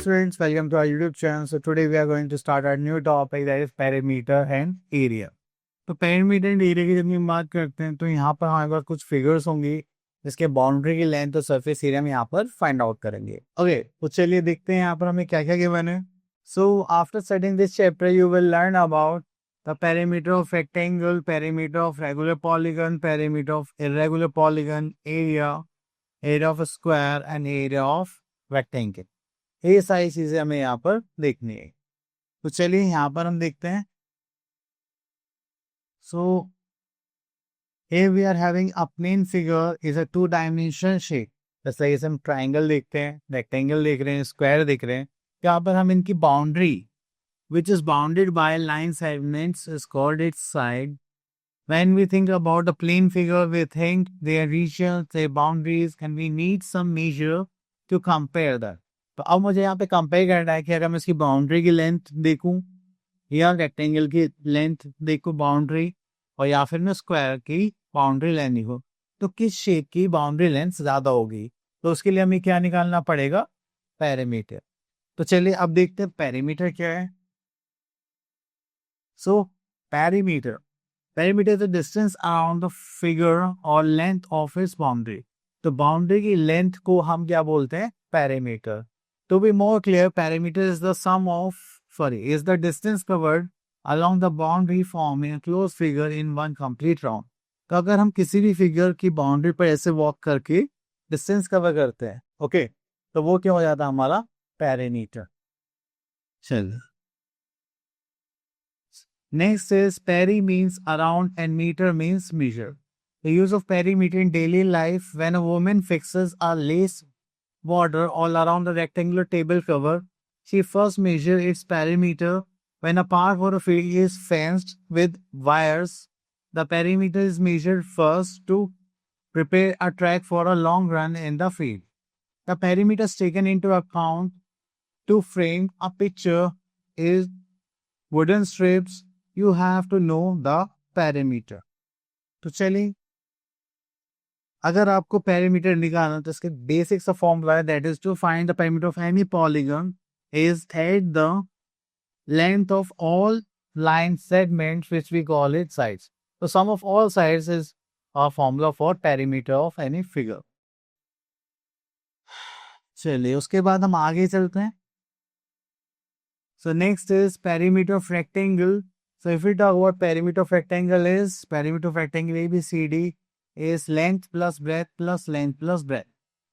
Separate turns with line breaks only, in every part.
students, welcome to our YouTube channel. So today we are going to start our new topic, that is perimeter and area. तो perimeter and area की जब हम बात करते हैं तो यहाँ पर हमारे पास कुछ फिगर्स होंगी जिसके बाउंड्री की लेंथ और सरफेस एरिया हम यहाँ पर फाइंड आउट करेंगे. ओके, तो चलिए देखते हैं यहाँ पर हमें क्या क्या गिवन है. So after studying this chapter you will learn about the perimeter of rectangle, perimeter of regular polygon, perimeter of irregular polygon, area of a square and area of rectangle. ये सारी चीजें हमें यहाँ पर देखनी है. तो चलिए यहाँ पर हम देखते हैं. So here we are having a plane figure is a two-dimensional shape. जैसे इसे हम ट्राइंगल देखते हैं, रेक्टेंगल देख रहे हैं, स्क्वायर देख रहे हैं. यहाँ पर हम इनकी boundary which is bounded by line segments is called its side. When we think about the plane figure, we think their regions, their boundaries, and we need some measure to compare that. तो अब मुझे यहाँ पे compare करना है कि अगर मैं इसकी बाउंड्री की लेंथ देखूं या रेक्टेंगल की लेंथ देखूं बाउंड्री, और या फिर मैं स्क्वायर की बाउंड्री लेंथ देखूं, तो किस शेप की बाउंड्री लेंथ ज़्यादा होगी. तो उसके लिए हमें क्या निकालना पड़ेगा? पेरीमीटर. तो चलिए अब देखते हैं पेरीमीटर क्या है. So, perimeter is the distance around the figure or length of its boundary. तो boundary की length को हम क्या बोलते हैं? Perimeter. To be more clear, perimeter is the distance covered along the boundary forming a closed figure in one complete round. तो अगर हम किसी भी फिगर की बाउंड्री पर ऐसे वॉक करके डिस्टेंस कवर करते हैं, ओके, तो वो क्या हो जाता है हमारा? पेरीमीटर. चलिए. Next is peri means around and meter means measure. The use of perimeter in daily life: when a woman fixes a lace border all around the rectangular table cover, she first measures its perimeter. When a park or a field is fenced with wires, the perimeter is measured first to prepare a track for a long run in the field. The perimeter is taken into account to frame a picture is wooden strips. You have to know the perimeter. तो चलिए, अगर आपको perimeter निकालना तो इसके basic सा formula है, that is to find the perimeter of any polygon is that the length of all line segments which we call it sides. So sum of all sides is a formula for perimeter of any figure. चलिए उसके बाद हम आगे चलते हैं. So next is perimeter of rectangle. So if we talk about perimeter of rectangle ABCD is length plus breadth plus length plus breadth.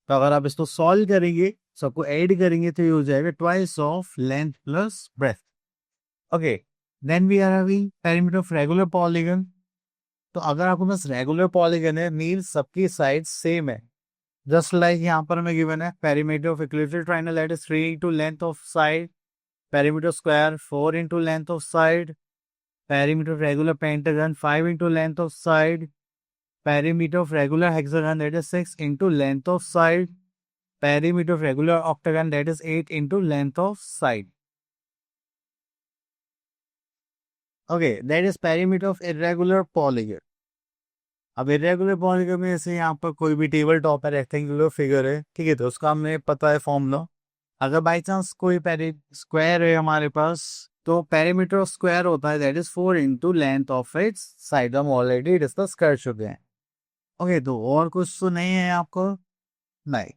तो अगर आप इसको सॉल्व करेंगे, सबको ऐड करेंगे तो ये हो जाएगा twice of length plus breadth. Okay, then we are having perimeter of regular polygon. तो अगर आपके पास रेगुलर पॉलीगन है मीन्स सबकी साइड सेम है. जस्ट लाइक यहाँ पर हमें गिवन है perimeter of equilateral triangle that is 3 into length of side, perimeter square 4 into length of side, perimeter of regular pentagon 5 into length of side, perimeter of regular hexagon that is 6 into length of side, perimeter of regular octagon that is 8 into length of side. Okay, that is perimeter of irregular polygon. अब irregular polygon में जैसे यहाँ पर कोई भी table top है, rectangular figure है, ठीक है, तो उसका हमें पता है फॉर्मूला. अगर बाई चांस कोई स्क्वायर है हमारे पास, तो पेरीमीटर ऑफ स्क्वायर होता है that is 4 into length of its side. हम ऑलरेडी डिस्कस कर चुके हैं. ओके, तो और कुछ तो नहीं है आपको? नहीं.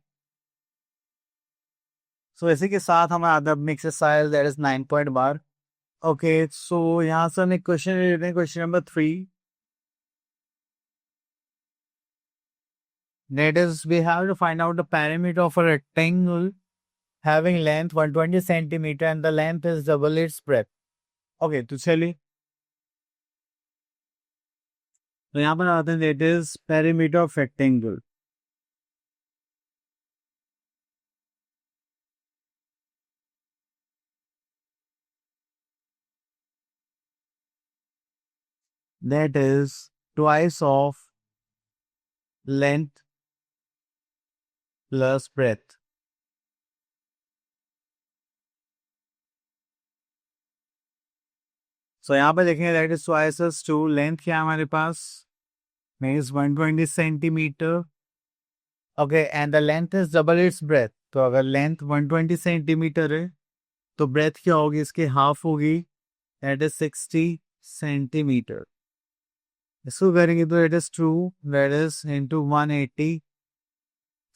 सो इसी के साथ हमारा other exercise that is 9 point bar. Okay, so यहाँ से हम एक क्वेश्चन ले लेते हैं, question number 3. That is we have to find out the perimeter of a rectangle having length 120 centimeter and the length is double its breadth. Okay, तो चलिए, तो यहाँ पर आते हैं that is perimeter of rectangle. That is twice of length plus breadth. सो यहाँ पे देखेंगे that is twice as 2. Length क्या है हमारे पास? Means 120 centimetre. Okay, and the length is double its breadth. तो अगर लेंथ 120 सेंटीमीटर है तो ब्रेथ क्या होगी, इसकी हाफ होगी, दैट इज 60 सेंटीमीटर। इसको करेंगे तो it is true, that is into 180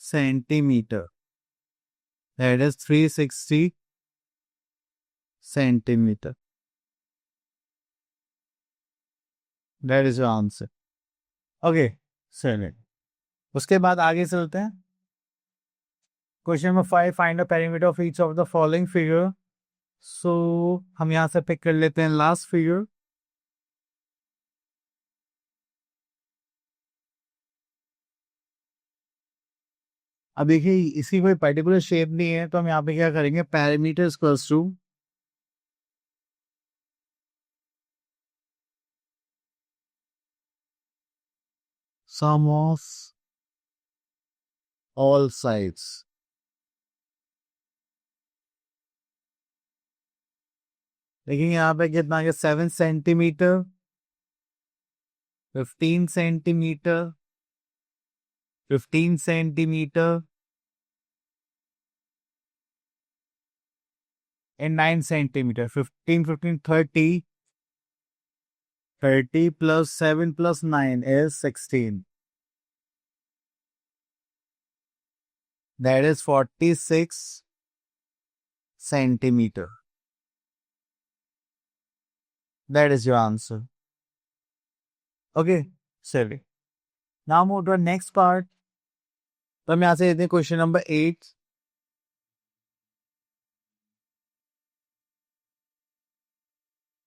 centimetre, that is 360 centimetre. That is your answer. Okay चलिए, उसके बाद आगे चलते हैं। Question number 5, find the perimeter of each of the following figure. So हम यहां से पिक कर लेते हैं लास्ट फिगर। अब देखिए इसकी कोई पर्टिकुलर शेप नहीं है, तो हम यहाँ पे क्या करेंगे, parameter equals to sum of all sides. देखिए यहाँ पे कितना आ गया, 7 centimetre, 15 centimetre, 15 centimetre and 9 centimetre. 15 15 30, 30 plus 7 plus 9 is 16, that is 46 centimeter. That is your answer. Okay, चलिए, now move to the next part। तो हम यहाँ से देते हैं क्वेश्चन नंबर 8।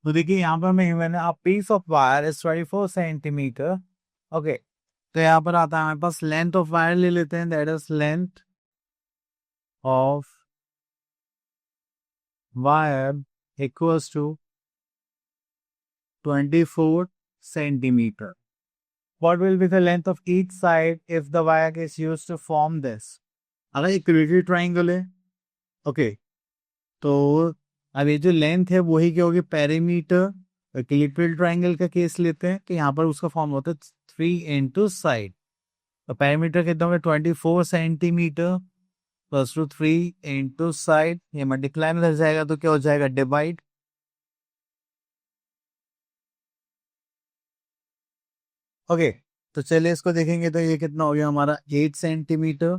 तो देखिए यहाँ पर मैंने a piece of wire is 24 centimetre. Okay, तो यहाँ पर आता है हमारे पास लेंथ ऑफ वायर ले लेते हैं, that is length of wire equals to 24 centimeter. What will be the length of each side if the wire is used to form this? अगर इक्विलेटरल ट्राइंगल है, ओके, तो अब ये जो लेंथ है वही क्या होगी, पेरीमीटर। इक्विलेटरल ट्राइंगल का केस लेते हैं कि यहाँ पर उसका फॉर्म होता है 3 इंटू साइड। तो पेरीमीटर कितना होगा, 24 centimetre plus two 3 into side. ये मल्टीप्लाई में लग जाएगा तो क्या हो जाएगा, डिवाइड। ओके, तो चलिए इसको देखेंगे तो ये कितना हो गया हमारा, 8 centimetre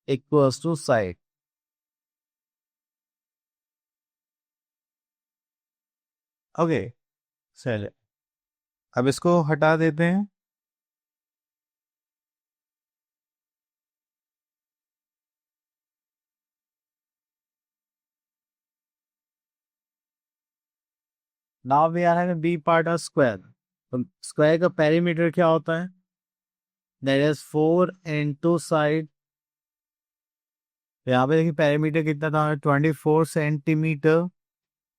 equals to side. Okay चलिए, अब इसको हटा देते हैं। Now we are having B part of square. तो स्क्वायर का पेरीमीटर क्या होता है, दैट इज 4 इंटू साइड। यहाँ पे देखिए पेरीमीटर कितना था, 24 सेंटीमीटर।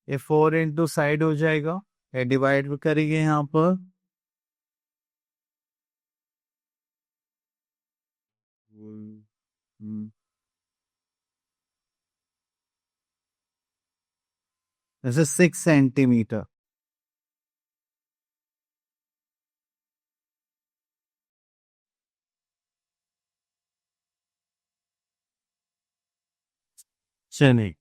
ये 4 इंटू साइड हो जाएगा, ये डिवाइड करेंगे यहाँ पर। This is 6 centimetre. चलिए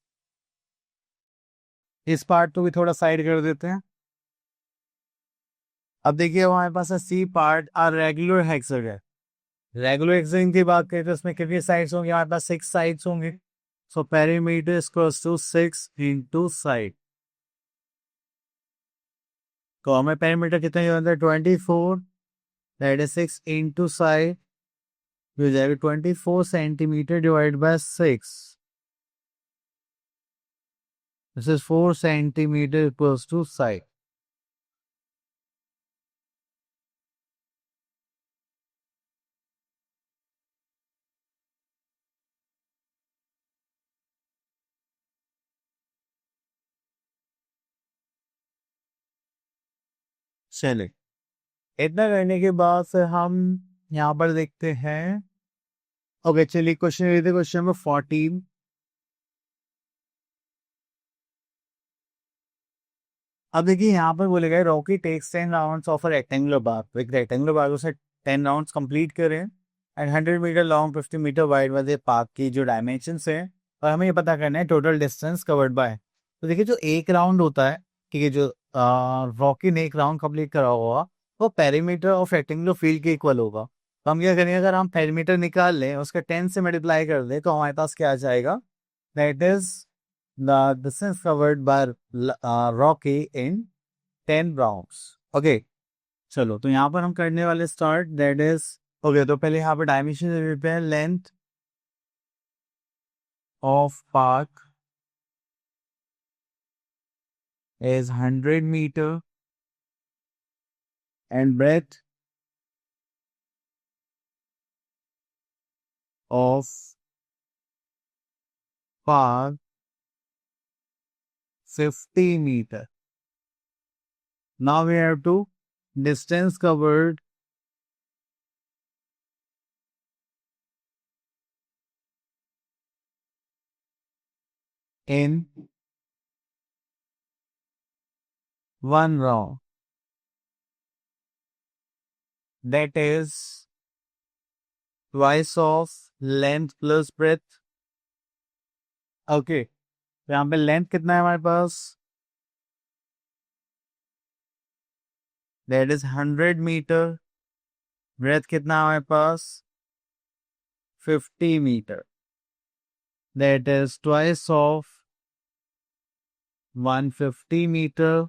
इस पार्ट को भी थोड़ा साइड कर देते हैं। अब देखिए हमारे पास है C part, or regular hexagon. Regular hexagon की बात करें तो इसमें कितनी साइड्स होंगी, हमारे पास 6 साइड्स होंगे। So perimeter equals to 6 into side. तो हमें पेरीमीटर कितना होता है, 24, दैट इज 6 इंटू साइड, हो जाएगा 24 centimetre divide by 6। This is 4 centimetre equals to side. चलिए, इतना करने के बाद से हम यहाँ पर देखते हैं। ओके चलिए, क्वेश्चन नंबर 14। अब देखिए यहाँ पर बोलेगा Rocky takes 10 rounds of a rectangular bar. एक रेक्टेंगुलर बार से 10 राउंड्स कंप्लीट करें। And 100 metre long 50 metre wide वाले पार्क की जो डायमेंशंस हैं, और हमें ये पता करना है टोटल डिस्टेंस कवर्ड बाय। तो देखिए जो एक राउंड होता है, ठीक है, जो रॉकी ने एक राउंड कंप्लीट करा होगा वो पेरीमीटर ऑफ रेक्टेंगुलर फील्ड के इक्वल होगा। तो हम क्या करेंगे, अगर हम पेरीमीटर निकाल लें उसका 10 से मल्टीप्लाई कर दें तो हमारे पास क्या आ जाएगा, that is the distance covered by Rocky in 10 rounds. Okay, चलो तो यहाँ पर हम करने वाले स्टार्ट, दैट इज ओके। तो पहले यहाँ पर डायमेंशन पे length of park is 100 meter and breadth of park 50 meter. Now we have to distance covered in one round. That is twice of length plus breadth. Okay, तो यहाँ पे length कितना है हमारे पास, दैट इज 100 मीटर। ब्रेथ कितना है हमारे पास, 50 metre, that is twice of 150 metre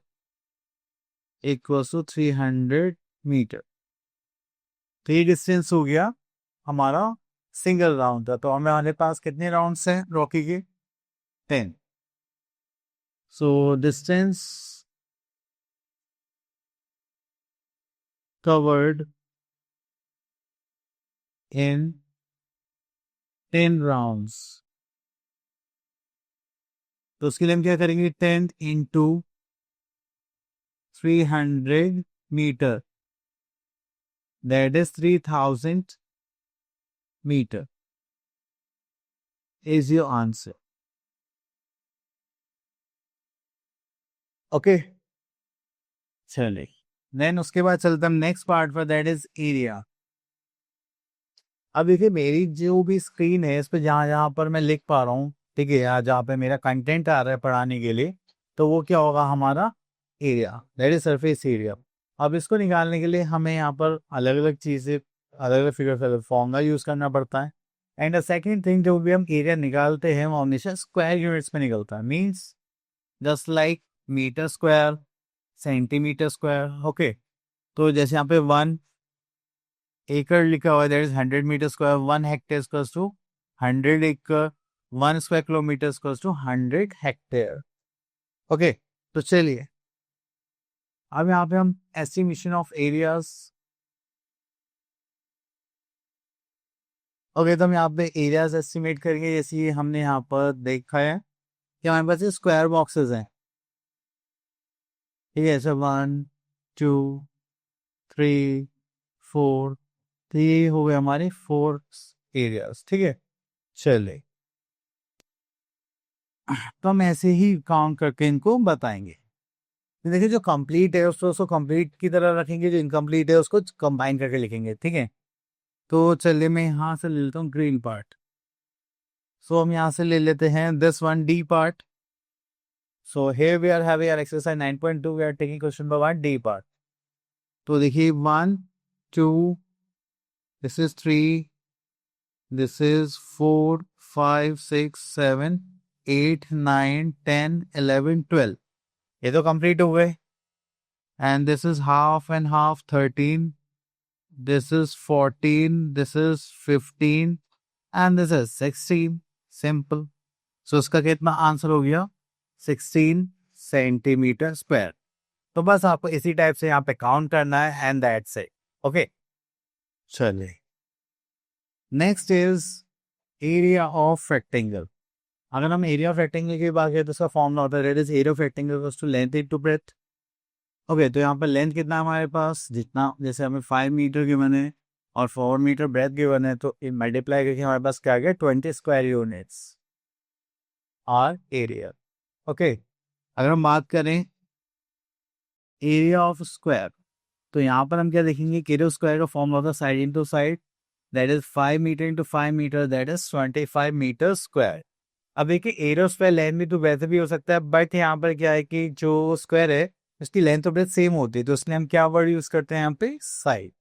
equals to 300 metre. तो ये डिस्टेंस हो गया हमारा सिंगल राउंड का। तो हमारे पास कितने राउंड्स हैं रॉकी के, 10। So distance covered in 10 rounds, तो उसके लिए हम क्या करेंगे, 10 इंटू 300 metre, that is 3000 metre is your answer. Okay, चलिए देन उसके बाद चलते हम नेक्स्ट पार्ट पर, दैट इज एरिया। अब देखिए मेरी जो भी स्क्रीन है इस पर जहाँ जहाँ पर मैं लिख पा रहा हूँ, ठीक है, या जहाँ पे मेरा कंटेंट आ रहा है पढ़ाने के लिए, तो वो क्या होगा हमारा area, that is surface area. अब इसको निकालने के लिए हमें यहाँ पर अलग अलग चीज़ें, अलग अलग फिगर फॉर्मूला यूज़ करना पड़ता है। एंड द सेकेंड थिंग, जो भी हम एरिया निकालते हैं वो हमेशा स्क्वायर यूनिट्स में निकलता है, means just like metre square, centimetre square. Okay, तो जैसे यहाँ पे 1 एकड़ लिखा हुआ है, that is 100 metre square, 1 hectare equals to 100 एकड़, 1 square kilometre equals to 100 hectare. Okay, तो चलिए अब यहाँ पे हम एस्टिमेशन ऑफ एरियाज। ओके, तो हम यहाँ पे एरियाज एस्टिमेट करेंगे, जैसे ये हमने यहाँ पर देखा है कि हमारे पास स्क्वायर बॉक्सेस हैं, ठीक है, ऐसे 1 2 3 4, तो ये हो गए हमारे 4 एरियाज, ठीक है। चलिए तो हम ऐसे ही काउंट करके इनको बताएंगे। देखिए जो कंप्लीट है उसको कंप्लीट की तरह रखेंगे, जो इनकम्प्लीट है उसको कंबाइन करके लिखेंगे, ठीक है। तो चलिए मैं यहाँ से ले लेता हूँ ग्रीन पार्ट। सो हम यहाँ से ले लेते हैं this one D part. So here we are having our exercise 9.2, we are taking question number 1 D part. तो देखिए 1 2, दिस इज 3, दिस इज 4 5 6 7 8 9 10 11 12, ये तो कंप्लीट हो गए। And this is half and half 13, this is 14, this is 15 and this is 16, simple। so इसका कितना answer हो गया, 16 सेंटीमीटर स्क्वायर। तो बस आपको इसी टाइप से यहाँ पे काउंट करना है एंड दैट्स इट। ओके, चलिए next is area of rectangle. अगर हम एरिया ऑफ रेक्टेंगल की बात करें तो उसका फॉर्मूला होता है, that is area of rectangle equals to length into breadth. Okay, तो यहाँ पर लेंथ कितना है हमारे पास, जितना जैसे हमें 5 मीटर की बने और 4 मीटर ब्रेथ की बने, तो मल्टीप्लाई करके हमारे पास क्या आ गया, 20 square units are area. Okay, अगर हम बात करें एरिया ऑफ स्क्वायर, तो यहाँ पर हम क्या देखेंगे, एरिया ऑफ स्क्वायर का फॉर्मूला होता है side into side, that is 5 metre into 5 metre, that is 25 metre square. अब देखिए एरिया स्क्वायर लेंथ भी तो वैसे भी हो सकता है, बट यहाँ पर क्या है कि जो स्क्वायर है उसकी लेंथ और ब्रेथ सेम होती है, तो इसलिए हम क्या वर्ड यूज करते हैं यहाँ पे, साइड।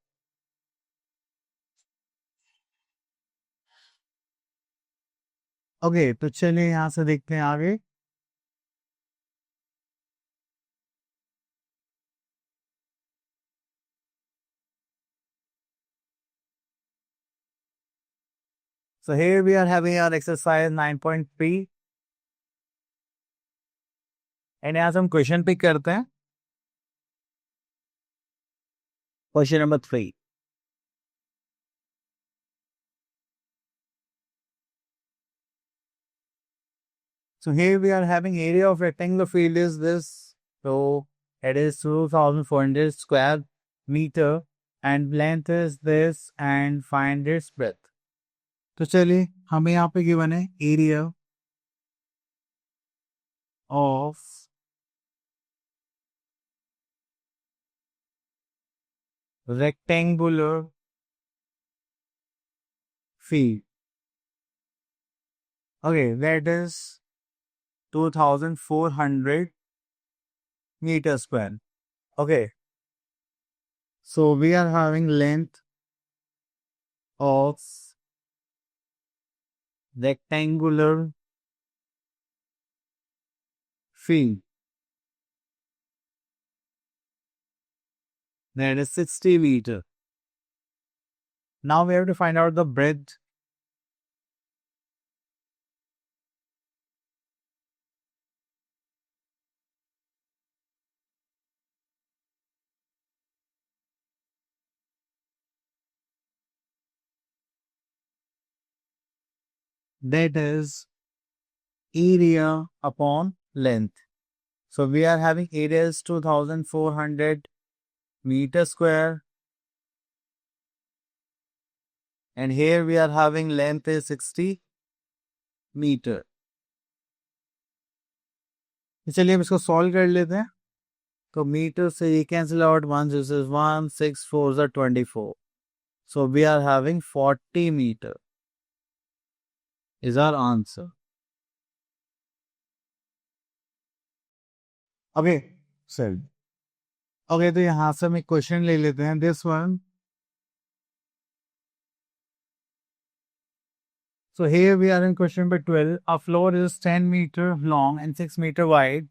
ओके, तो चलिए यहाँ से देखते हैं आगे। So here we are having our exercise 9.3 and यहाँ से हम क्वेश्चन पिक करते हैं। Question number 3। So here we are having area of rectangular field is this. So it is 2400 square meter and length is this and find its breadth. तो चलिए हमें यहाँ पे गिवन है area of rectangular field. Okay, that is 2400 meter square. Okay, so we are having length of rectangular field, that is 60 meter. Now we have to find out the breadth. That is area upon length. So we are having area is 2400 meter square, and here we are having length is 60 meter. चलिए अब इसको solve कर लेते हैं। तो metre से ये cancel out, 1 this is 1, 6 4 are 24. So we are having 40 meter is our answer. Okay, sir. Okay, तो यहाँ से हम एक क्वेश्चन ले लेते हैं, this one. So here we are in question number 12. A floor is 10 meter long and 6 meter wide.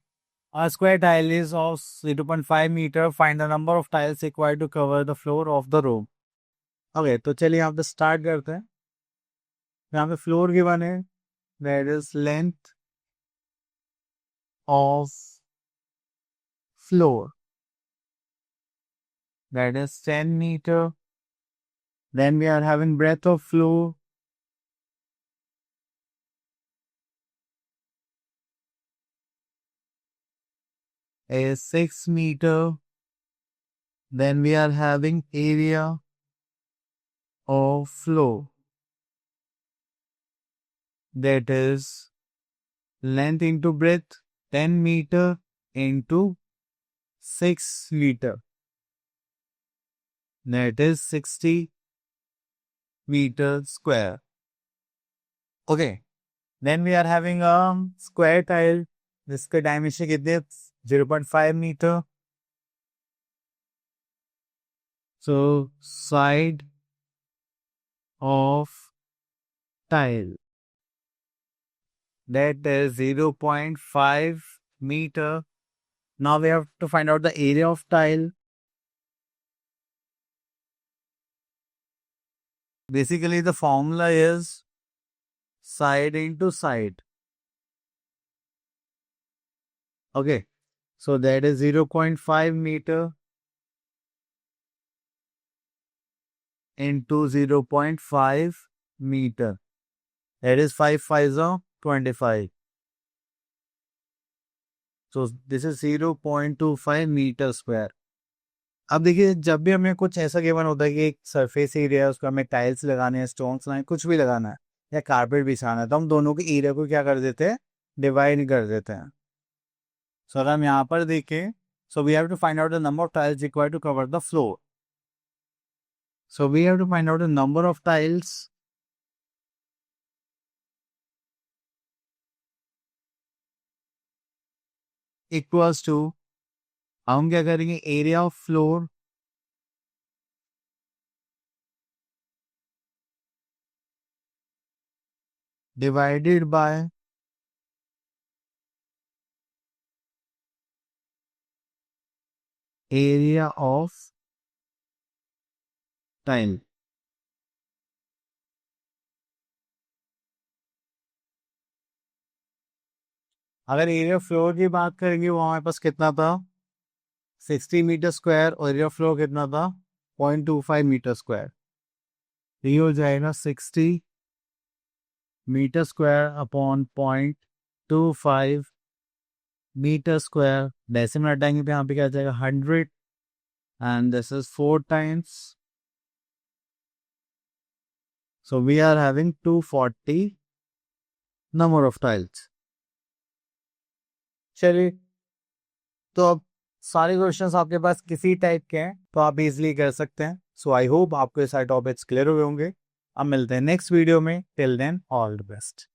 A square tile is of 0.5 meter. Find the number of tiles required to cover the floor of the room. Okay, तो चलिए यहाँ पे start करते हैं। यहाँ पे floor given है, that is length of floor, that is 10 meter. Then we are having breadth of floor, is 6 meter. Then we are having area of floor, that is length into breadth, 10 meter into 6 meter, that is 60 meter square. Okay, then we are having a square tile, जिसका dimension कितने, 0.5 meter. So side of tile, that is 0.5 meter. Now we have to find out the area of tile. Basically the formula is side into side. Okay, so that is 0.5 meter into 0.5 meter. That is 5 5 25. So this is 0.25 metre square. अब देखिए जब भी हमें कुछ ऐसा given होता है कि एक सरफेस एरिया है, उसको हमें टाइल्स लगाने हैं, स्टोन्स लगाने, कुछ भी लगाना है या कारपेट बिछाना है, तो हम दोनों के एरिया को क्या कर देते हैं, डिवाइड कर देते हैं। सो अगर हम यहाँ पर देखें, so we have to find out the number of tiles required to cover the floor. So we have to find out the number of tiles equals to, हम क्या करेंगे, area of floor divided by area of tile. अगर area of floor की बात करेंगे वो हमारे पास कितना था, 60 मीटर स्क्वायर, और एरिया ऑफ फ्लोर कितना था, 0.25 मीटर स्क्वायर। ये हो जाएगा 60 metre square upon 0.25 metre square. Decimal हटाएंगे तो यहाँ पे क्या आ जाएगा, 100, and this is 4 times, so we are having 240 number of tiles। चलिए, तो अब सारे क्वेश्चंस आपके पास किसी टाइप के हैं तो आप इजीली कर सकते हैं। सो आई होप आपको ये सारे टॉपिक्स क्लियर हुए होंगे। अब मिलते हैं नेक्स्ट वीडियो में, till then all the best.